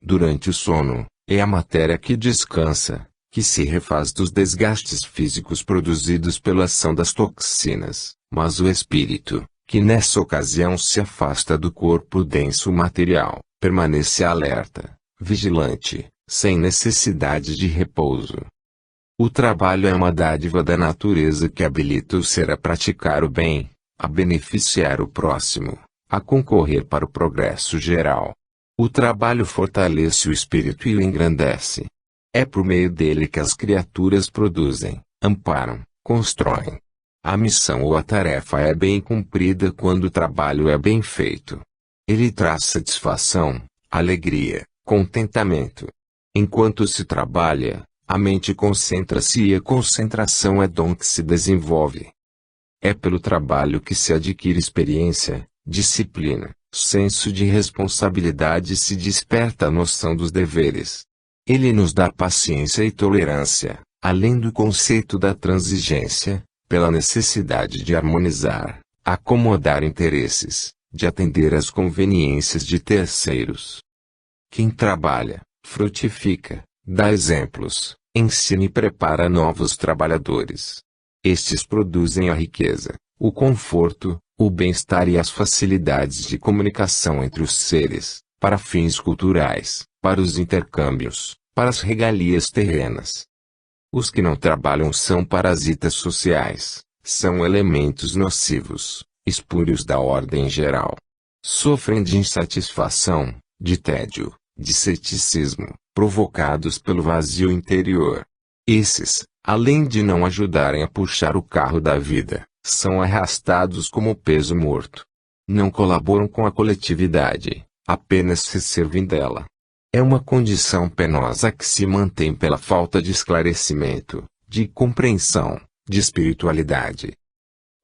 Durante o sono, é a matéria que descansa, que se refaz dos desgastes físicos produzidos pela ação das toxinas, mas o espírito, que nessa ocasião se afasta do corpo denso material, permanece alerta, vigilante, sem necessidade de repouso. O trabalho é uma dádiva da natureza que habilita o ser a praticar o bem, a beneficiar o próximo, a concorrer para o progresso geral. O trabalho fortalece o espírito e o engrandece. É por meio dele que as criaturas produzem, amparam, constroem. A missão ou a tarefa é bem cumprida quando o trabalho é bem feito. Ele traz satisfação, alegria, contentamento. Enquanto se trabalha, a mente concentra-se e a concentração é dom que se desenvolve. É pelo trabalho que se adquire experiência, disciplina, senso de responsabilidade e se desperta a noção dos deveres. Ele nos dá paciência e tolerância, além do conceito da transigência, pela necessidade de harmonizar, acomodar interesses, de atender às conveniências de terceiros. Quem trabalha, frutifica, dá exemplos, ensina e prepara novos trabalhadores. Estes produzem a riqueza, o conforto, o bem-estar e as facilidades de comunicação entre os seres, para fins culturais, para os intercâmbios, para as regalias terrenas. Os que não trabalham são parasitas sociais, são elementos nocivos, espúrios da ordem geral. Sofrem de insatisfação, de tédio, de ceticismo, provocados pelo vazio interior. Esses, além de não ajudarem a puxar o carro da vida, são arrastados como peso morto. Não colaboram com a coletividade, apenas se servem dela. É uma condição penosa que se mantém pela falta de esclarecimento, de compreensão, de espiritualidade.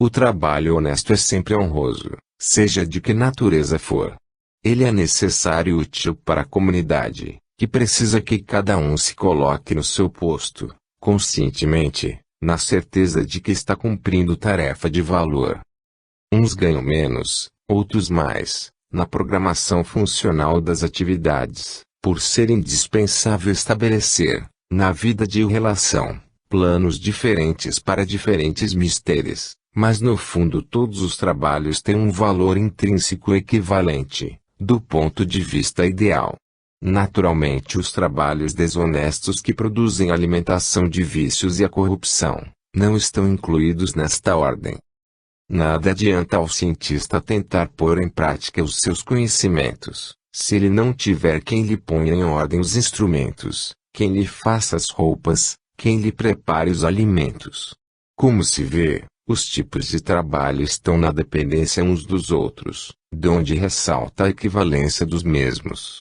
O trabalho honesto é sempre honroso, seja de que natureza for. Ele é necessário e útil para a comunidade, que precisa que cada um se coloque no seu posto, conscientemente, na certeza de que está cumprindo tarefa de valor. Uns ganham menos, outros mais, na programação funcional das atividades, por ser indispensável estabelecer, na vida de relação, planos diferentes para diferentes mistérios, mas no fundo todos os trabalhos têm um valor intrínseco equivalente, do ponto de vista ideal. Naturalmente os trabalhos desonestos que produzem a alimentação de vícios e a corrupção, não estão incluídos nesta ordem. Nada adianta ao cientista tentar pôr em prática os seus conhecimentos, se ele não tiver quem lhe ponha em ordem os instrumentos, quem lhe faça as roupas, quem lhe prepare os alimentos. Como se vê, os tipos de trabalho estão na dependência uns dos outros, de onde ressalta a equivalência dos mesmos.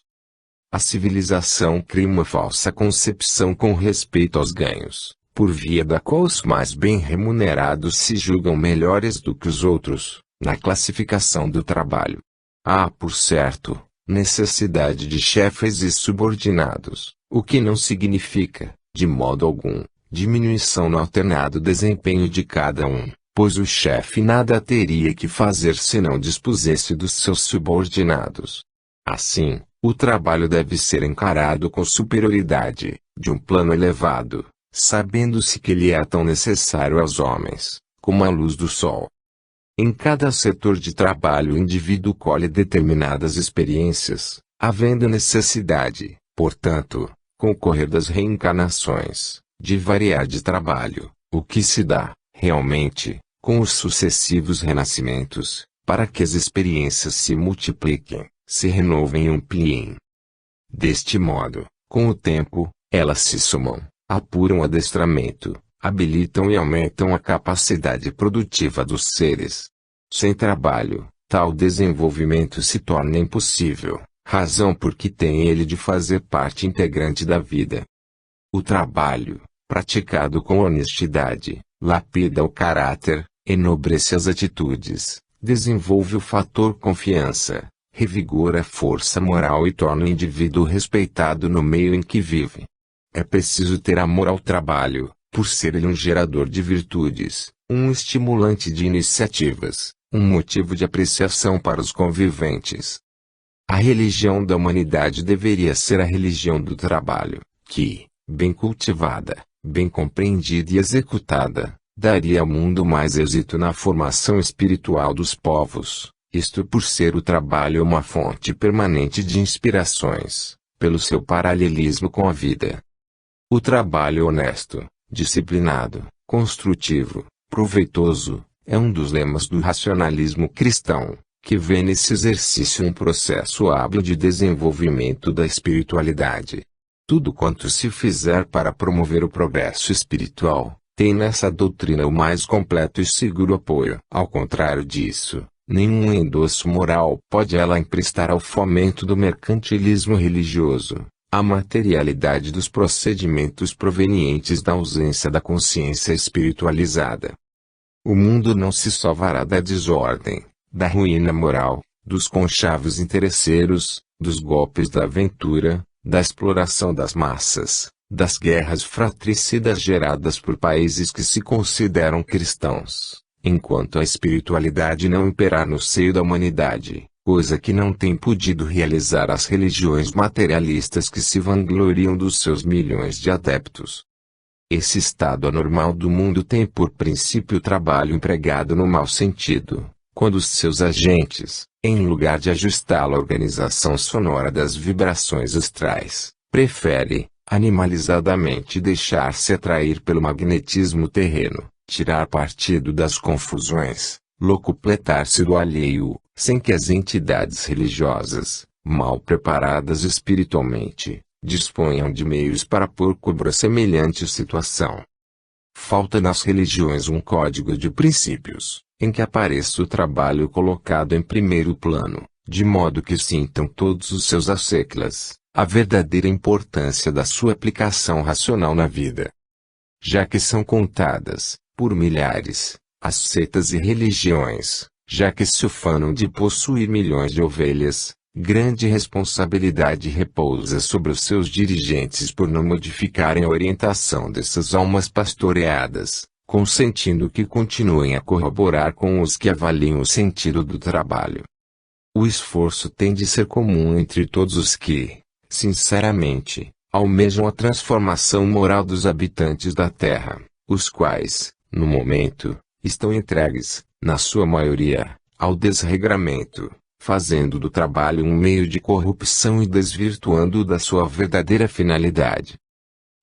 A civilização cria uma falsa concepção com respeito aos ganhos, por via da qual os mais bem remunerados se julgam melhores do que os outros, na classificação do trabalho. Há, por certo, necessidade de chefes e subordinados, o que não significa, de modo algum, diminuição no alternado desempenho de cada um, pois o chefe nada teria que fazer se não dispusesse dos seus subordinados. Assim, o trabalho deve ser encarado com superioridade, de um plano elevado, sabendo-se que ele é tão necessário aos homens, como a luz do sol. Em cada setor de trabalho o indivíduo colhe determinadas experiências, havendo necessidade, portanto, com o correr das reencarnações, de variar de trabalho, o que se dá, realmente, com os sucessivos renascimentos, para que as experiências se multipliquem, se renovem e ampliem. Deste modo, com o tempo, elas se somam, apuram o adestramento, habilitam e aumentam a capacidade produtiva dos seres. Sem trabalho, tal desenvolvimento se torna impossível, razão por que tem ele de fazer parte integrante da vida. O trabalho, praticado com honestidade, lapida o caráter, enobrece as atitudes, desenvolve o fator confiança, revigora a força moral e torna o indivíduo respeitado no meio em que vive. É preciso ter amor ao trabalho, por ser ele um gerador de virtudes, um estimulante de iniciativas, um motivo de apreciação para os conviventes. A religião da humanidade deveria ser a religião do trabalho, que, bem cultivada, bem compreendida e executada, daria ao mundo mais êxito na formação espiritual dos povos, isto por ser o trabalho uma fonte permanente de inspirações, pelo seu paralelismo com a vida. O trabalho honesto, disciplinado, construtivo, proveitoso, é um dos lemas do racionalismo cristão, que vê nesse exercício um processo hábil de desenvolvimento da espiritualidade. Tudo quanto se fizer para promover o progresso espiritual, tem nessa doutrina o mais completo e seguro apoio. Ao contrário disso, nenhum endosso moral pode ela emprestar ao fomento do mercantilismo religioso, à materialidade dos procedimentos provenientes da ausência da consciência espiritualizada. O mundo não se salvará da desordem, da ruína moral, dos conchavos interesseiros, dos golpes da aventura, da exploração das massas, das guerras fratricidas geradas por países que se consideram cristãos, enquanto a espiritualidade não imperar no seio da humanidade, coisa que não tem podido realizar as religiões materialistas que se vangloriam dos seus milhões de adeptos. Esse estado anormal do mundo tem por princípio o trabalho empregado no mau sentido, quando os seus agentes, em lugar de ajustá-lo à organização sonora das vibrações astrais, prefere, animalizadamente deixar-se atrair pelo magnetismo terreno, tirar partido das confusões, locupletar-se do alheio, sem que as entidades religiosas, mal preparadas espiritualmente, disponham de meios para pôr cobro a semelhante situação. Falta nas religiões um código de princípios, em que apareça o trabalho colocado em primeiro plano, de modo que sintam todos os seus asseclas a verdadeira importância da sua aplicação racional na vida. Já que são contadas, por milhares, as seitas e religiões, já que se ufanam de possuir milhões de ovelhas, grande responsabilidade repousa sobre os seus dirigentes por não modificarem a orientação dessas almas pastoreadas, consentindo que continuem a corroborar com os que avaliam o sentido do trabalho. O esforço tem de ser comum entre todos os que, sinceramente, almejam a transformação moral dos habitantes da Terra, os quais, no momento, estão entregues, na sua maioria, ao desregramento, fazendo do trabalho um meio de corrupção e desvirtuando-o da sua verdadeira finalidade.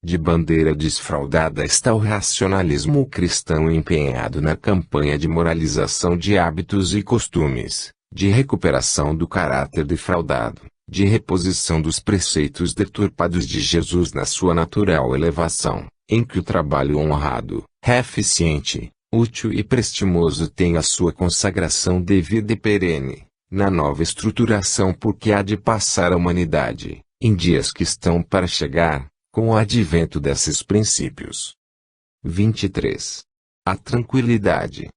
De bandeira desfraldada está o racionalismo cristão empenhado na campanha de moralização de hábitos e costumes, de recuperação do caráter defraudado, de reposição dos preceitos deturpados de Jesus na sua natural elevação, em que o trabalho honrado, eficiente, útil e prestimoso tem a sua consagração devida e perene, na nova estruturação por que há de passar a humanidade, em dias que estão para chegar, com o advento desses princípios. 23. A tranquilidade.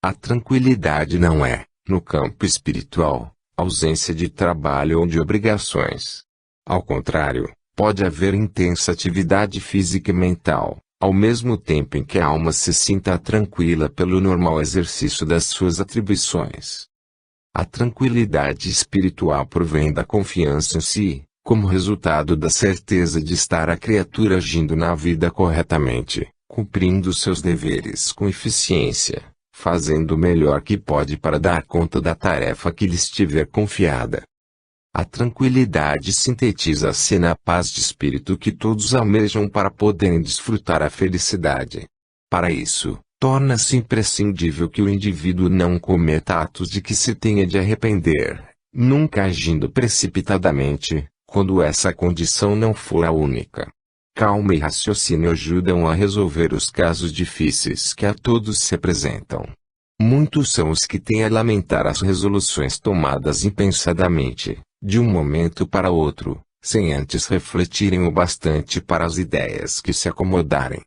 A tranquilidade não é, no campo espiritual, ausência de trabalho ou de obrigações. Ao contrário, pode haver intensa atividade física e mental, ao mesmo tempo em que a alma se sinta tranquila pelo normal exercício das suas atribuições. A tranquilidade espiritual provém da confiança em si, como resultado da certeza de estar a criatura agindo na vida corretamente, cumprindo seus deveres com eficiência, fazendo o melhor que pode para dar conta da tarefa que lhe estiver confiada. A tranquilidade sintetiza-se na paz de espírito que todos almejam para poderem desfrutar a felicidade. Para isso, torna-se imprescindível que o indivíduo não cometa atos de que se tenha de arrepender, nunca agindo precipitadamente, quando essa condição não for a única. Calma e raciocínio ajudam a resolver os casos difíceis que a todos se apresentam. Muitos são os que têm a lamentar as resoluções tomadas impensadamente, de um momento para outro, sem antes refletirem o bastante para as ideias que se acomodarem.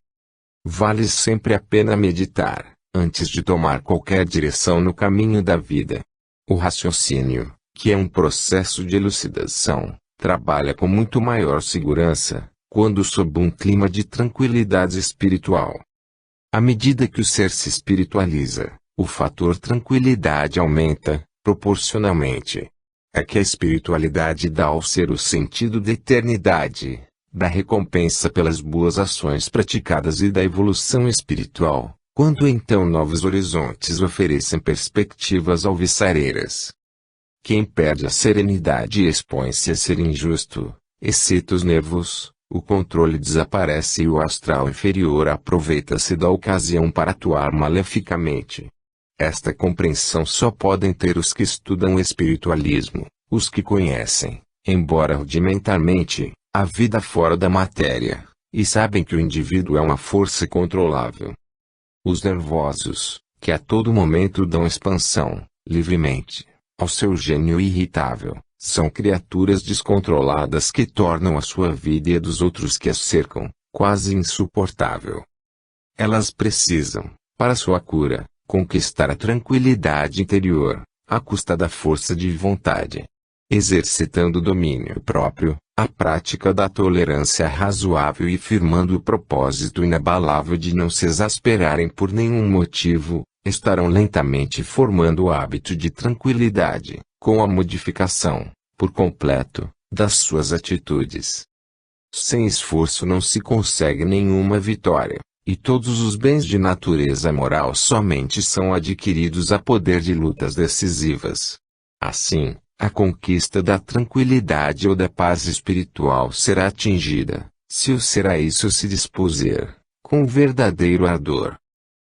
Vale sempre a pena meditar, antes de tomar qualquer direção no caminho da vida. O raciocínio, que é um processo de elucidação, trabalha com muito maior segurança, quando sob um clima de tranquilidade espiritual. À medida que o ser se espiritualiza, o fator tranquilidade aumenta, proporcionalmente. É que a espiritualidade dá ao ser o sentido da eternidade, da recompensa pelas boas ações praticadas e da evolução espiritual, quando então novos horizontes oferecem perspectivas alvissareiras. Quem perde a serenidade e expõe-se a ser injusto, excita os nervos, o controle desaparece e o astral inferior aproveita-se da ocasião para atuar maleficamente. Esta compreensão só podem ter os que estudam o espiritualismo, os que conhecem, embora rudimentarmente, a vida fora da matéria, e sabem que o indivíduo é uma força controlável. Os nervosos, que a todo momento dão expansão, livremente, ao seu gênio irritável, são criaturas descontroladas que tornam a sua vida e a dos outros que as cercam, quase insuportável. Elas precisam, para sua cura, conquistar a tranquilidade interior, à custa da força de vontade. Exercitando o domínio próprio, a prática da tolerância razoável e firmando o propósito inabalável de não se exasperarem por nenhum motivo, estarão lentamente formando o hábito de tranquilidade, com a modificação, por completo, das suas atitudes. Sem esforço não se consegue nenhuma vitória, e todos os bens de natureza moral somente são adquiridos a poder de lutas decisivas. Assim, a conquista da tranquilidade ou da paz espiritual será atingida, se o ser a isso se dispuser, com verdadeiro ardor.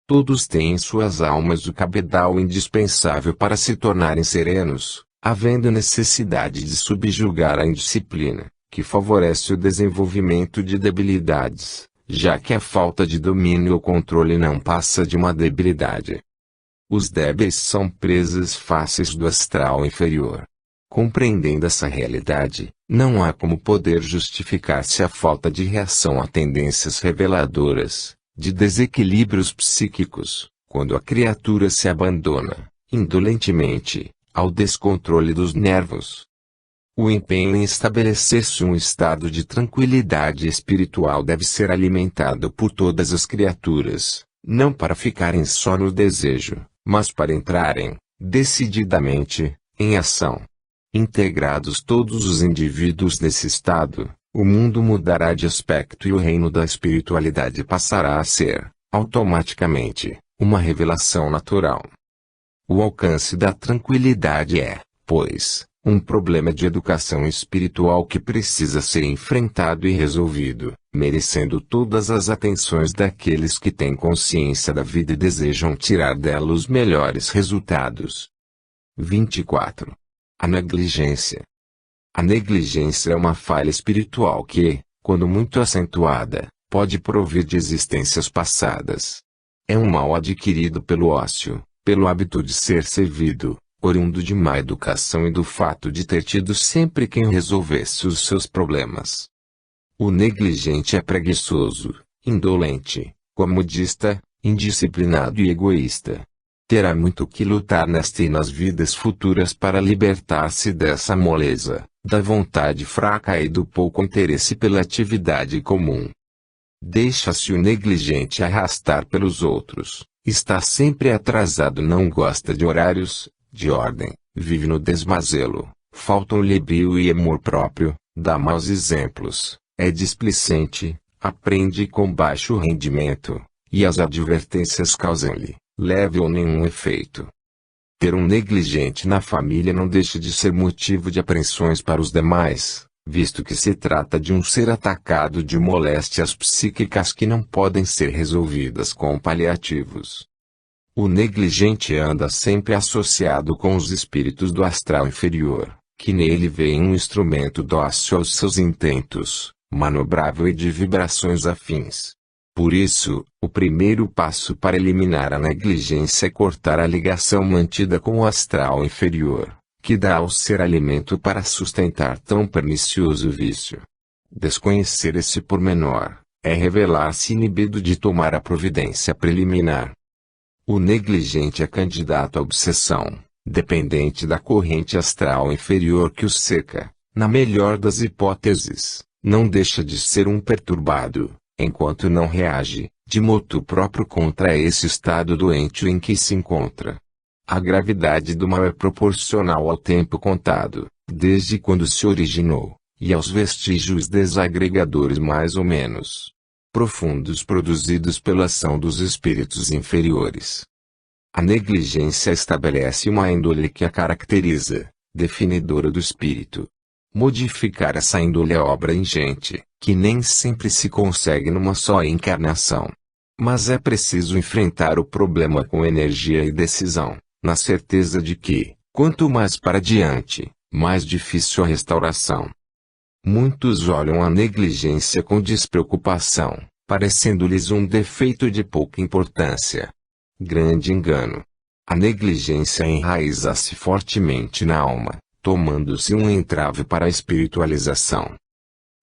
Todos têm em suas almas o cabedal indispensável para se tornarem serenos, havendo necessidade de subjugar a indisciplina, que favorece o desenvolvimento de debilidades, já que a falta de domínio ou controle não passa de uma debilidade. Os débeis são presas fáceis do astral inferior. Compreendendo essa realidade, não há como poder justificar-se a falta de reação a tendências reveladoras, de desequilíbrios psíquicos, quando a criatura se abandona, indolentemente, ao descontrole dos nervos. O empenho em estabelecer-se um estado de tranquilidade espiritual deve ser alimentado por todas as criaturas, não para ficarem só no desejo, mas para entrarem, decididamente, em ação. Integrados todos os indivíduos nesse estado, o mundo mudará de aspecto e o reino da espiritualidade passará a ser, automaticamente, uma revelação natural. O alcance da tranquilidade é, pois, um problema de educação espiritual que precisa ser enfrentado e resolvido, merecendo todas as atenções daqueles que têm consciência da vida e desejam tirar dela os melhores resultados. 24. A negligência. A negligência é uma falha espiritual que, quando muito acentuada, pode provir de existências passadas. É um mal adquirido pelo ócio, pelo hábito de ser servido, oriundo de má educação e do fato de ter tido sempre quem resolvesse os seus problemas. O negligente é preguiçoso, indolente, comodista, indisciplinado e egoísta. Terá muito que lutar nesta e nas vidas futuras para libertar-se dessa moleza, da vontade fraca e do pouco interesse pela atividade comum. Deixa-se o negligente arrastar pelos outros, está sempre atrasado, não gosta de horários, de ordem, vive no desmazelo, faltam-lhe brio e amor próprio, dá maus exemplos, é displicente, aprende com baixo rendimento, e as advertências causam-lhe leve ou nenhum efeito. Ter um negligente na família não deixa de ser motivo de apreensões para os demais, visto que se trata de um ser atacado de moléstias psíquicas que não podem ser resolvidas com paliativos. O negligente anda sempre associado com os espíritos do astral inferior, que nele veem um instrumento dócil aos seus intentos, manobrável e de vibrações afins. Por isso, o primeiro passo para eliminar a negligência é cortar a ligação mantida com o astral inferior, que dá ao ser alimento para sustentar tão pernicioso vício. Desconhecer esse pormenor é revelar-se inibido de tomar a providência preliminar. O negligente é candidato à obsessão, dependente da corrente astral inferior que o cerca. Na melhor das hipóteses, não deixa de ser um perturbado, enquanto não reage, de motu próprio contra esse estado doente em que se encontra. A gravidade do mal é proporcional ao tempo contado, desde quando se originou, e aos vestígios desagregadores mais ou menos profundos produzidos pela ação dos espíritos inferiores. A negligência estabelece uma índole que a caracteriza, definidora do espírito. Modificar essa índole é obra ingente, que nem sempre se consegue numa só encarnação. Mas é preciso enfrentar o problema com energia e decisão, na certeza de que, quanto mais para diante, mais difícil a restauração. Muitos olham a negligência com despreocupação, parecendo-lhes um defeito de pouca importância. Grande engano. A negligência enraiza-se fortemente na alma, tomando-se um entrave para a espiritualização.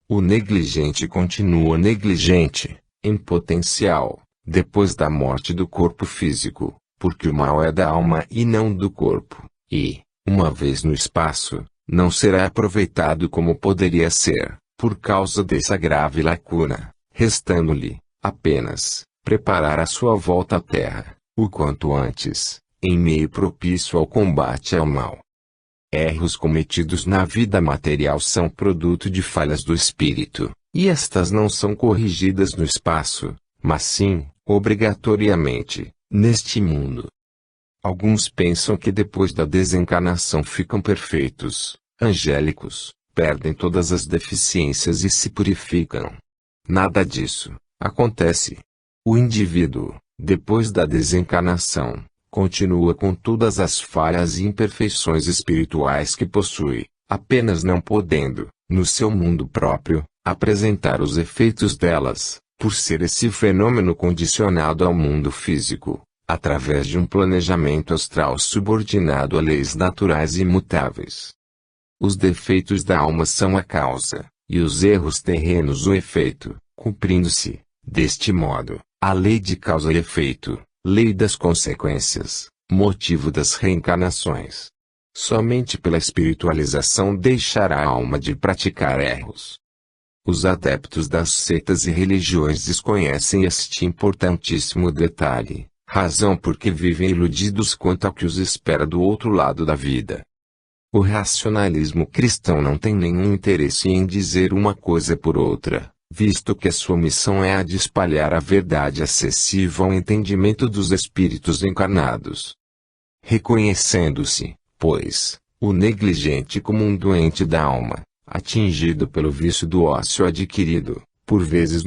O negligente continua negligente, em potencial, depois da morte do corpo físico, porque o mal é da alma e não do corpo, e, uma vez no espaço, não será aproveitado como poderia ser, por causa dessa grave lacuna, restando-lhe, apenas, preparar a sua volta à Terra, o quanto antes, em meio propício ao combate ao mal. Erros cometidos na vida material são produto de falhas do espírito, e estas não são corrigidas no espaço, mas sim, obrigatoriamente, neste mundo. Alguns pensam que depois da desencarnação ficam perfeitos, angélicos, perdem todas as deficiências e se purificam. Nada disso acontece. O indivíduo, depois da desencarnação, continua com todas as falhas e imperfeições espirituais que possui, apenas não podendo, no seu mundo próprio, apresentar os efeitos delas, por ser esse fenômeno condicionado ao mundo físico, através de um planejamento astral subordinado a leis naturais imutáveis. Os defeitos da alma são a causa, e os erros terrenos o efeito, cumprindo-se, deste modo, a lei de causa e efeito, lei das consequências, motivo das reencarnações. Somente pela espiritualização deixará a alma de praticar erros. Os adeptos das seitas e religiões desconhecem este importantíssimo detalhe, razão porque vivem iludidos quanto ao que os espera do outro lado da vida. O racionalismo cristão não tem nenhum interesse em dizer uma coisa por outra, visto que a sua missão é a de espalhar a verdade acessível ao entendimento dos espíritos encarnados. Reconhecendo-se, pois, o negligente como um doente da alma, atingido pelo vício do ócio adquirido, por vezes,